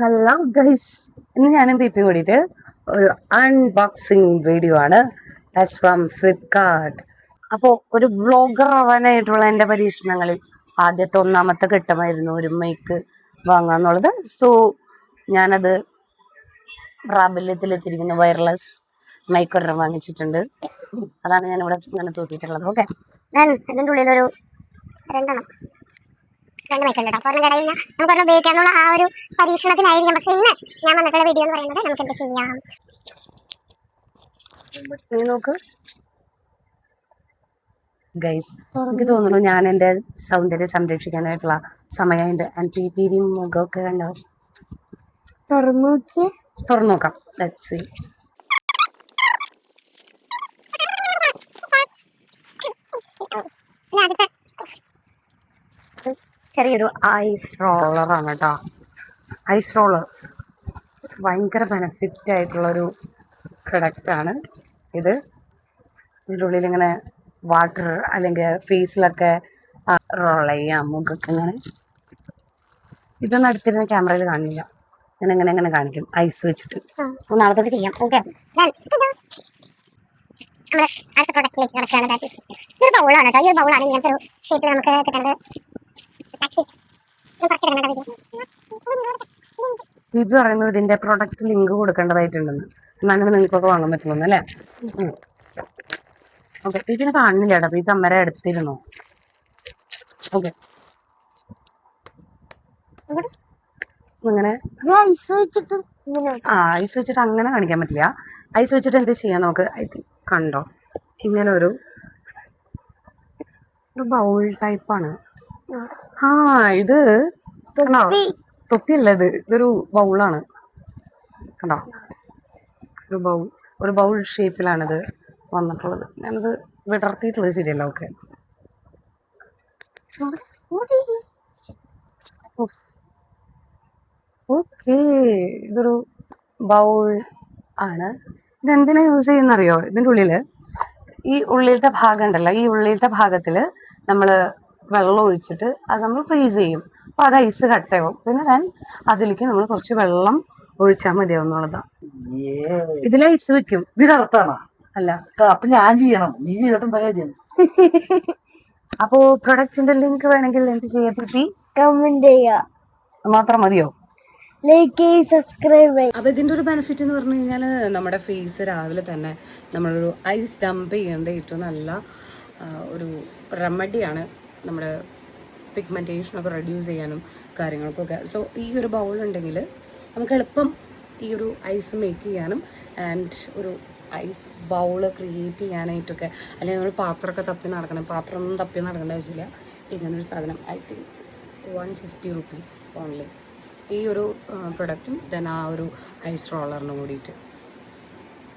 Hello guys, ഇന്ന് ഞാനും P കൂടിയിട്ട് ഒരു അൺബോക്സിങ് വീഡിയോ ആണ്. That's from Flipkart. അപ്പോൾ ഒരു വ്ളോഗർ ആവാനായിട്ടുള്ള എൻ്റെ പരീക്ഷണങ്ങളിൽ ആദ്യത്തെ ഒന്നാമത്തെ ഘട്ടമായിരുന്നു ഒരു മൈക്ക് വാങ്ങാന്നുള്ളത്. സോ ഞാനത് പ്രാബല്യത്തിലെത്തിയിരിക്കുന്ന വയർലെസ് മൈക്ക് ഒരെണ്ണം വാങ്ങിച്ചിട്ടുണ്ട്. അതാണ് ഞാനിവിടെ ഇങ്ങനെ തൂക്കിയിട്ടുള്ളത്. ഓക്കെ, ഞാൻ ഇതിൻ്റെ ഉള്ളിലൊരു രണ്ടെണ്ണം മൈക്കുണ്ട് കേട്ടോ. അപ്പോൾ ഒരെണ്ണം കഴിഞ്ഞാൽ നമുക്കൊരെണ്ണം ഉപയോഗിക്കാനുള്ള ആ ഒരു പരീക്ഷണത്തിനായിരിക്കും. പക്ഷേ ഇന്ന് ഞാൻ വന്നിട്ടുള്ള വീഡിയോ എന്ന് പറയുന്നത് നമുക്ക് എന്ത് ചെയ്യാം. നീ നോക്ക് ഗൈസ്, എനിക്ക് തോന്നുന്നു ഞാൻ എൻ്റെ സൗന്ദര്യം സംരക്ഷിക്കാനായിട്ടുള്ള സമയമുണ്ട്. ആൻഡ് പീരിയും മുഖമൊക്കെ കണ്ടോ? തുറന്നു നോക്കാം. Let's see. ചെറിയൊരു ഐസ് റോളറാണ് കേട്ടോ. ഐസ് റോളർ ഭയങ്കര ബെനഫിറ്റ് ആയിട്ടുള്ളൊരു പ്രൊഡക്റ്റാണ് ഇത്. ഇതിൻ്റെ ഉള്ളിൽ ഇങ്ങനെ വാട്ടർ അല്ലെങ്കിൽ ഫേസിലൊക്കെ റോൾ ചെയ്യാം, മുഖമൊക്കെ ഇങ്ങനെ. ഇതൊന്നും അടുത്തിരുന്ന ക്യാമറയിൽ കാണില്ല. ഞാൻ എങ്ങനെ കാണിക്കും ഐസ് വെച്ചിട്ട്. നാളെ തൊട്ട് ചെയ്യാം. ഓക്കെ, നമ്മുടെ അടുത്ത പ്രൊഡക്റ്റിലേക്ക് കിടക്കുകയാണ്. ഇതൊരു ബൗളാണ് കേട്ടോ. ഈ ഒരു ബൗളാണ് ഇങ്ങനത്തെ ഒരു ഷേപ്പിൽ നമുക്ക് കിട്ടേണ്ടത്. ഇത് പറയുന്നത് ഇതിന്റെ പ്രൊഡക്റ്റ് ലിങ്ക് കൊടുക്കേണ്ടതായിട്ടുണ്ടെന്ന്. എന്നാലും നിങ്ങൾക്കൊക്കെ വാങ്ങാൻ പറ്റുള്ളൂ അല്ലേ? ഓക്കെ, ഇതിനെ കാണുന്നില്ല കേട്ടോ. ഇത് അമ്മരെ എടുത്തിരുന്നോ? ഓക്കെ, ഇങ്ങനെ ഐസ് വെച്ചിട്ട് അങ്ങനെ കാണിക്കാൻ പറ്റില്ല. ഐസ് വെച്ചിട്ട് എന്ത് ചെയ്യാം നമുക്ക്? ഐ തിങ്ക് കണ്ടോ, ഇങ്ങനെ ഒരു ബൗൾ ടൈപ്പാണ്. ഇത് തൊപ്പിയല്ല, ഇതൊരു ബൗളാണ്. കണ്ടോ, ഒരു ബൗൾ ഷേപ്പിലാണിത് വന്നിട്ടുള്ളത്. ഞാനത് വിടർത്തിയിട്ടുള്ളത് ശരിയല്ല. ഓക്കെ, ഇതൊരു ബൗൾ ആണ്. ഇതെന്തിനാ യൂസ് ചെയ്യുന്നറിയോ? ഇതിൻ്റെ ഉള്ളിൽ ഈ ഉള്ളിലത്തെ ഭാഗം ഉണ്ടല്ലോ, ഈ ഉള്ളിലത്തെ ഭാഗത്തിൽ നമ്മൾ വെള്ളം ഒഴിച്ചിട്ട് അത് നമ്മൾ ഫ്രീസ് ചെയ്യും. അപ്പോൾ അത് ഐസ് കട്ടയാവും. പിന്നെ ഞാൻ അതിലേക്ക് നമ്മൾ കുറച്ച് വെള്ളം ഒഴിച്ചാൽ മതിയാവും എന്നുള്ളതാണ്. ഇതിൽ ഐസ് വെക്കും. ഇത് കറക്റ്റാണോ? അല്ല, അപ്പൊ ഞാൻ ചെയ്യണം, നീ ചെയ്തിട്ടുണ്ട കാര്യം. അപ്പോ പ്രൊഡക്റ്റിന്റെ ലിങ്ക് വേണമെങ്കിൽ എന്ത് ചെയ്യാം? കമന്റ് ചെയ്യാ മാത്രം മതിയോ? Like subscribe. അപ്പോൾ ഇതിൻ്റെ ഒരു ബെനിഫിറ്റ് എന്ന് പറഞ്ഞു കഴിഞ്ഞാൽ നമ്മുടെ ഫേസ് രാവിലെ തന്നെ നമ്മളൊരു ഐസ് ഡംപ് ചെയ്യുന്നത് ഏറ്റവും നല്ല ഒരു റെമഡിയാണ് നമ്മുടെ പിഗ്മെൻറ്റേഷനൊക്കെ റെഡ്യൂസ് ചെയ്യാനും കാര്യങ്ങൾക്കൊക്കെ. സോ ഈ ഒരു ബൗൾ ഉണ്ടെങ്കിൽ നമുക്ക് എളുപ്പം ഈ ഒരു ഐസ് മേക്ക് ചെയ്യാനും ആൻഡ് ഒരു ഐസ് ബൗള് ക്രിയേറ്റ് ചെയ്യാനായിട്ടൊക്കെ. അല്ലെങ്കിൽ നമ്മൾ പാത്രമൊക്കെ പാത്രമൊന്നും തപ്പി നടക്കേണ്ട ആവശ്യമില്ല. ഇങ്ങനൊരു സാധനം ഐ തിങ്ക് 150 rupees ഓൺലി. ഈ ഒരു പ്രൊഡക്റ്റും ദെൻ ആ ഒരു ഐസ് റോളറിനും കൂടിയിട്ട്